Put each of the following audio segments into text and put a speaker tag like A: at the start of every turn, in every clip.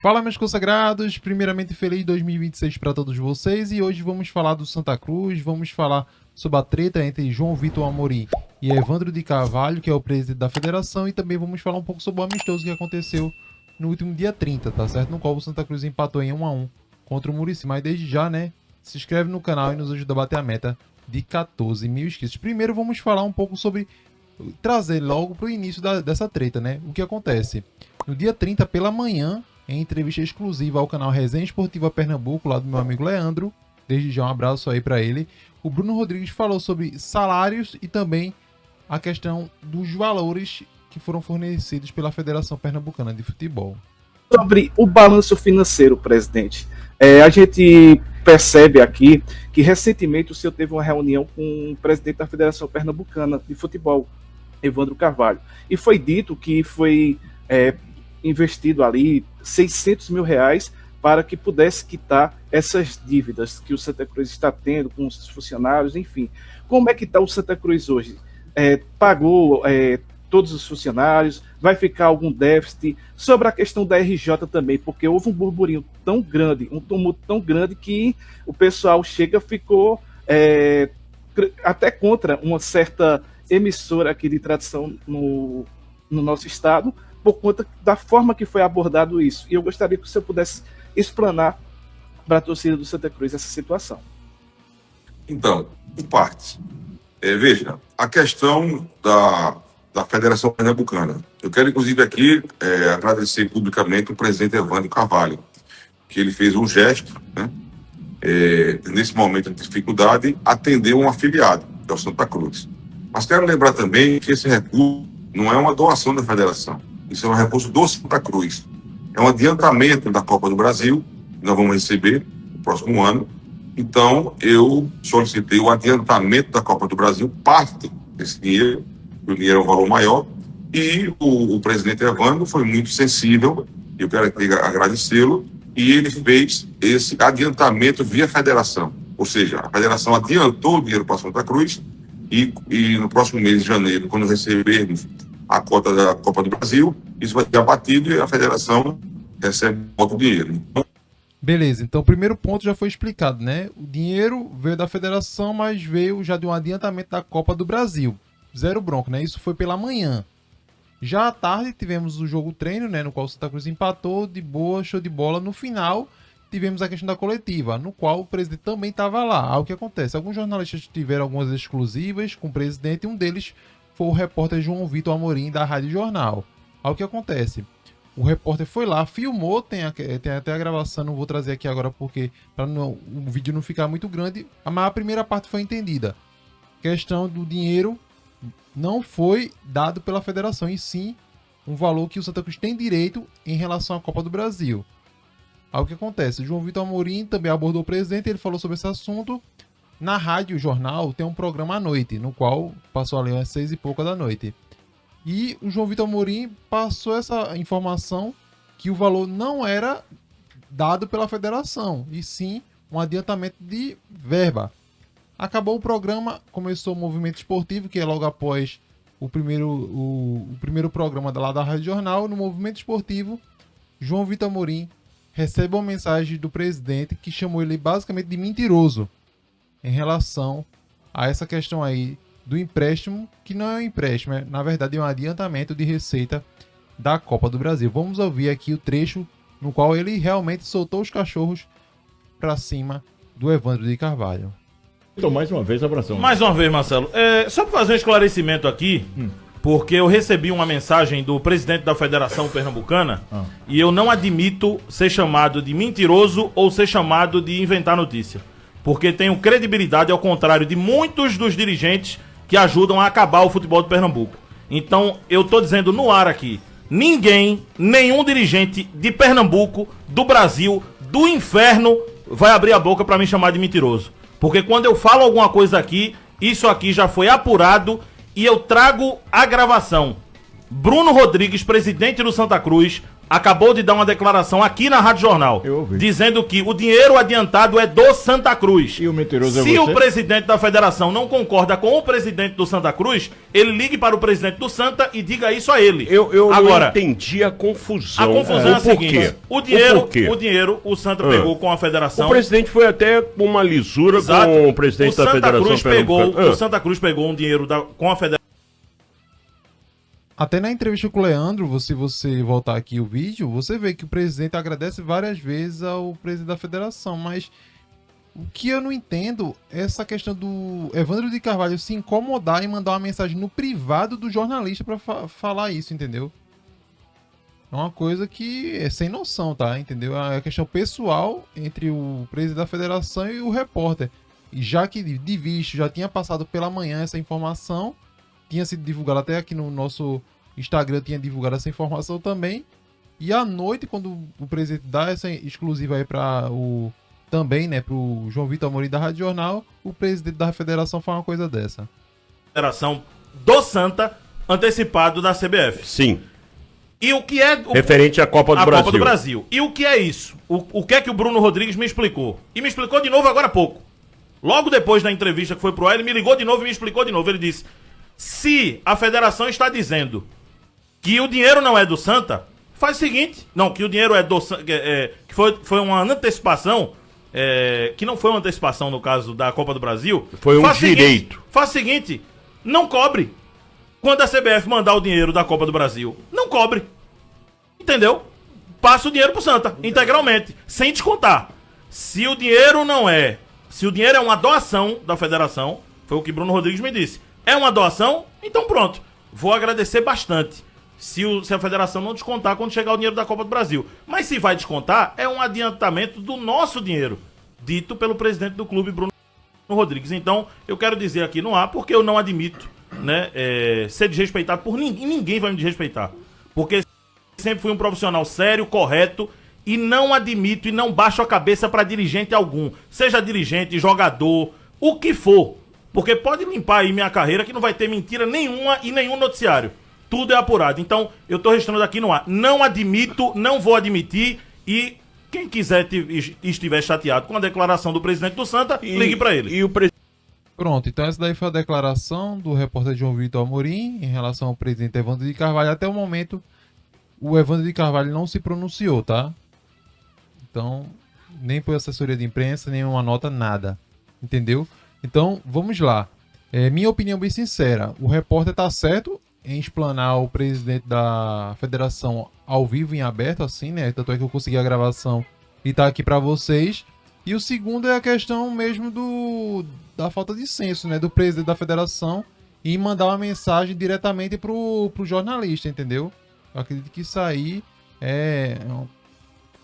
A: Fala, meus consagrados, primeiramente feliz 2026 para todos vocês e hoje vamos falar do Santa Cruz, vamos falar sobre a treta entre João Vitor Amorim e Evandro de Carvalho, que é o presidente da federação, e também vamos falar um pouco sobre o amistoso que aconteceu no último dia 30, tá certo? No qual o Santa Cruz empatou em 1-1 contra o Muricy, mas desde já, né, se inscreve no canal e nos ajuda a bater a meta de 14 mil inscritos. Primeiro vamos falar um pouco sobre, trazer logo para o início dessa treta, né, o que acontece. No dia 30 pela manhã, em entrevista exclusiva ao canal Resenha Esportiva Pernambuco, lá do meu amigo Leandro, desde já um abraço aí para ele, o Bruno Rodrigues falou sobre salários e também a questão dos valores que foram fornecidos pela Federação Pernambucana de Futebol.
B: Sobre o balanço financeiro, presidente, a gente percebe aqui que recentemente o senhor teve uma reunião com o presidente da Federação Pernambucana de Futebol, Evandro Carvalho, e foi dito que foi investido ali 600 mil reais para que pudesse quitar essas dívidas que o Santa Cruz está tendo com os funcionários, enfim. Como é que está o Santa Cruz hoje? Pagou todos os funcionários? Vai ficar algum déficit? Sobre a questão da RJ também, porque houve um burburinho tão grande, um tumulto tão grande que o pessoal ficou até contra uma certa emissora aqui de tradição no nosso estado, por conta da forma que foi abordado isso. E eu gostaria que o senhor pudesse explanar para a torcida do Santa Cruz essa situação.
C: Então, por partes. Veja, a questão da Federação Pernambucana. Eu quero, inclusive, aqui agradecer publicamente o presidente Evandro Carvalho, que ele fez um gesto, né, nesse momento de dificuldade, atender um afiliado, que é o Santa Cruz. Mas quero lembrar também que esse recurso não é uma doação da Federação. Isso é um recurso do Santa Cruz. É um adiantamento da Copa do Brasil, que nós vamos receber no próximo ano. Então, eu solicitei o adiantamento da Copa do Brasil, parte desse dinheiro, o dinheiro é um valor maior, e o presidente Evandro foi muito sensível, eu quero aqui agradecê-lo, e ele fez esse adiantamento via federação. Ou seja, a federação adiantou o dinheiro para Santa Cruz, e no próximo mês de janeiro, quando recebermos a cota da Copa do Brasil, isso vai ser abatido e a federação recebe outro dinheiro.
A: Beleza, então o primeiro ponto já foi explicado, né? O dinheiro veio da federação, mas veio já de um adiantamento da Copa do Brasil. Zero bronco, né? Isso foi pela manhã. Já à tarde tivemos o jogo treino, né? No qual o Santa Cruz empatou, de boa, show de bola. No final, tivemos a questão da coletiva, no qual o presidente também estava lá. O que acontece? Alguns jornalistas tiveram algumas exclusivas com o presidente, e um deles foi o repórter João Vitor Amorim, da Rádio Jornal. O que acontece? O repórter foi lá, filmou, tem até a gravação, não vou trazer aqui agora porque para o vídeo não ficar muito grande, mas a primeira parte foi entendida. A questão do dinheiro não foi dado pela federação, e sim um valor que o Santa Cruz tem direito em relação à Copa do Brasil. O que acontece? O João Vitor Amorim também abordou o presidente, ele falou sobre esse assunto. Na Rádio Jornal tem um programa à noite, no qual passou ali às 6 e pouca da noite. E o João Vitor Amorim passou essa informação que o valor não era dado pela federação, e sim um adiantamento de verba. Acabou o programa, começou o movimento esportivo, que é logo após o primeiro programa lá da Rádio Jornal. No movimento esportivo, João Vitor Amorim recebe uma mensagem do presidente que chamou ele basicamente de mentiroso em relação a essa questão aí do empréstimo, que não é um empréstimo, na verdade é um adiantamento de receita da Copa do Brasil. Vamos ouvir aqui o trecho no qual ele realmente soltou os cachorros para cima do Evandro de Carvalho.
D: Então, mais uma vez, abração.
E: Mais uma vez, Marcelo. Só para fazer um esclarecimento aqui, porque eu recebi uma mensagem do presidente da Federação Pernambucana e eu não admito ser chamado de mentiroso ou ser chamado de inventar notícia. Porque tenho credibilidade, ao contrário de muitos dos dirigentes que ajudam a acabar o futebol de Pernambuco. Então, eu tô dizendo no ar aqui, nenhum dirigente de Pernambuco, do Brasil, do inferno, vai abrir a boca para me chamar de mentiroso. Porque quando eu falo alguma coisa aqui, isso aqui já foi apurado e eu trago a gravação. Bruno Rodrigues, presidente do Santa Cruz, acabou de dar uma declaração aqui na Rádio Jornal,
D: Eu ouvi.
E: dizendo que o dinheiro adiantado é do Santa Cruz.
D: E o mentiroso é
E: Se
D: você?
E: o presidente da federação não concorda com o presidente do Santa Cruz, ele ligue para o presidente do Santa e diga isso a ele.
F: Eu
E: Agora,
F: não entendi a confusão.
E: a confusão é a
F: O porquê?
E: seguinte: o dinheiro, o Santa pegou com a federação.
F: O presidente foi até com uma lisura
E: Exato.
F: com o presidente da
E: Santa
F: Federação
E: Cruz
F: Pernambucana.
E: O Santa Cruz pegou um dinheiro com a federação.
A: Até na entrevista com o Leandro, se você voltar aqui o vídeo, você vê que o presidente agradece várias vezes ao presidente da federação, mas o que eu não entendo é essa questão do Evandro de Carvalho se incomodar e mandar uma mensagem no privado do jornalista pra falar isso, entendeu? É uma coisa que é sem noção, tá? Entendeu? É a questão pessoal entre o presidente da federação e o repórter. E já que de visto já tinha passado pela manhã essa informação, tinha sido divulgado até aqui no nosso Instagram, tinha divulgado essa informação também. E à noite, quando o presidente dá essa exclusiva aí para o também, né, pro João Vitor Amorim da Rádio Jornal, o presidente da federação fala uma coisa dessa.
E: Federação do Santa antecipado da CBF.
F: Sim.
E: E o que é
F: Referente à Copa do Brasil.
E: Copa do Brasil. E o que é isso? O que é que o Bruno Rodrigues me explicou? E me explicou de novo agora há pouco. Logo depois da entrevista que foi pro ar, ele me ligou de novo e me explicou de novo. Ele disse: se a federação está dizendo que o dinheiro não é do Santa, faz o seguinte. Não, que o dinheiro é do Santa. Que foi uma antecipação. Que não foi uma antecipação no caso da Copa do Brasil.
F: Foi um direito.
E: Faz o seguinte: não cobre. Quando a CBF mandar o dinheiro da Copa do Brasil, não cobre. Entendeu? Passa o dinheiro pro Santa, integralmente, sem descontar. Se o dinheiro é uma doação da federação, foi o que Bruno Rodrigues me disse. É uma doação? Então pronto. Vou agradecer bastante. Se a federação não descontar quando chegar o dinheiro da Copa do Brasil. Mas se vai descontar, é um adiantamento do nosso dinheiro, dito pelo presidente do clube, Bruno Rodrigues. Então, eu quero dizer aqui no ar, porque eu não admito, né, ser desrespeitado por ninguém. Ninguém vai me desrespeitar. Porque sempre fui um profissional sério, correto, e não admito e não baixo a cabeça para dirigente algum. Seja dirigente, jogador, o que for. Porque pode limpar aí minha carreira que não vai ter mentira nenhuma e nenhum noticiário. Tudo é apurado. Então, eu tô registrando aqui no ar. Não admito, não vou admitir. E quem quiser estiver chateado com a declaração do presidente do Santa, ligue para ele.
F: E o
A: Pronto, então essa daí foi a declaração do repórter João Vitor Amorim em relação ao presidente Evandro de Carvalho. Até o momento, o Evandro de Carvalho não se pronunciou, tá? Então, nem por assessoria de imprensa, nem uma nota, nada. Entendeu? Então, vamos lá. Minha opinião bem sincera. O repórter tá certo em explanar o presidente da federação ao vivo, em aberto, assim, né? Tanto é que eu consegui a gravação e tá aqui pra vocês. E o segundo é a questão mesmo da falta de senso, né? Do presidente da federação e mandar uma mensagem diretamente pro jornalista, entendeu? Eu acredito que isso aí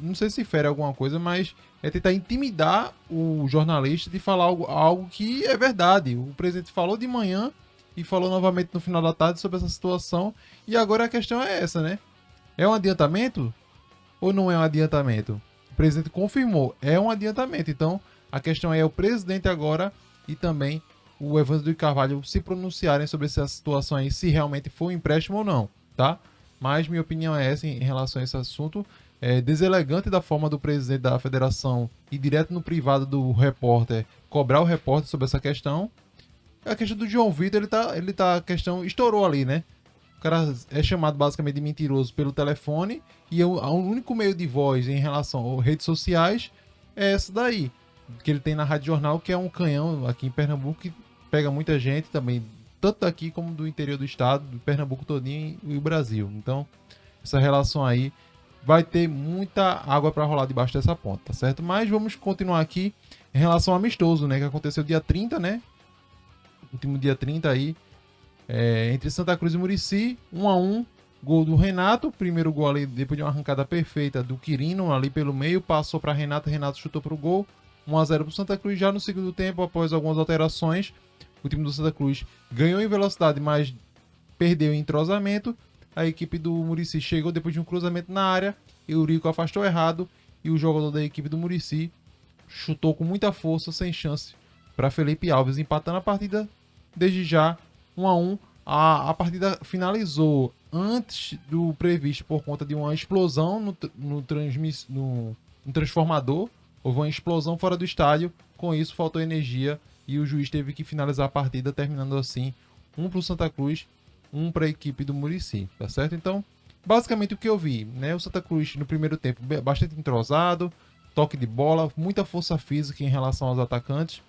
A: não sei se fere alguma coisa, mas é tentar intimidar o jornalista de falar algo que é verdade. O presidente falou de manhã e falou novamente no final da tarde sobre essa situação. E agora a questão é essa, né? É um adiantamento ou não é um adiantamento? O presidente confirmou, é um adiantamento. Então, a questão é o presidente agora e também o Evandro de Carvalho se pronunciarem sobre essa situação aí, se realmente foi um empréstimo ou não, tá? Mas minha opinião é essa em relação a esse assunto. É deselegante da forma do presidente da federação ir direto no privado do repórter, cobrar o repórter sobre essa questão. A questão do João Vitor, a questão estourou ali, né? O cara é chamado basicamente de mentiroso pelo telefone e o único meio de voz em relação às redes sociais é essa daí, que ele tem na Rádio Jornal, que é um canhão aqui em Pernambuco que pega muita gente também, tanto daqui como do interior do estado, do Pernambuco todinho e o Brasil. Então, essa relação aí vai ter muita água para rolar debaixo dessa ponta, tá certo? Mas vamos continuar aqui em relação ao amistoso, né? Que aconteceu dia 30, né? Último dia 30 aí, entre Santa Cruz e Murici, 1-1, gol do Renato, primeiro gol ali depois de uma arrancada perfeita do Quirino ali pelo meio, passou para Renato chutou pro gol, 1-0 pro Santa Cruz. Já no segundo tempo, após algumas alterações, o time do Santa Cruz ganhou em velocidade, mas perdeu em entrosamento. A equipe do Murici chegou depois de um cruzamento na área, Eurico afastou errado e o jogador da equipe do Murici chutou com muita força, sem chance, para Felipe Alves, empatando a partida. Desde já, 1-1. A partida finalizou antes do previsto por conta de uma explosão no transformador. Houve uma explosão fora do estádio, com isso faltou energia e o juiz teve que finalizar a partida, terminando assim 1 para o Santa Cruz, 1 para a equipe do Muricy, tá certo? Então, basicamente o que eu vi, né? O Santa Cruz no primeiro tempo bastante entrosado, toque de bola, muita força física em relação aos atacantes.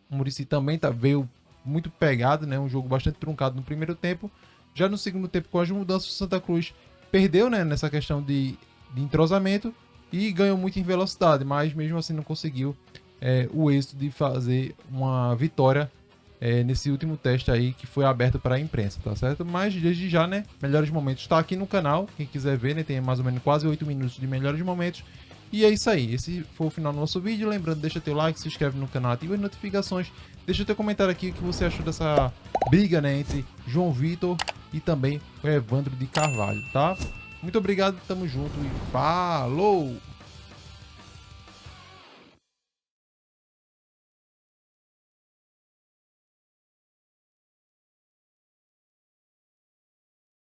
A: O Muricy também veio muito pegado, né? Um jogo bastante truncado no primeiro tempo. Já no segundo tempo, com as mudanças, o Santa Cruz perdeu, né, nessa questão de entrosamento e ganhou muito em velocidade, mas mesmo assim não conseguiu o êxito de fazer uma vitória nesse último teste aí que foi aberto para a imprensa, tá certo? Mas desde já, né, melhores momentos está aqui no canal, quem quiser ver, né, tem mais ou menos quase 8 minutos de melhores momentos. E é isso aí, esse foi o final do nosso vídeo. Lembrando, deixa teu like, se inscreve no canal, ativa as notificações, deixa teu comentário aqui o que você achou dessa briga, né, entre João Vitor e também o Evandro de Carvalho, tá? Muito obrigado, tamo junto e falou!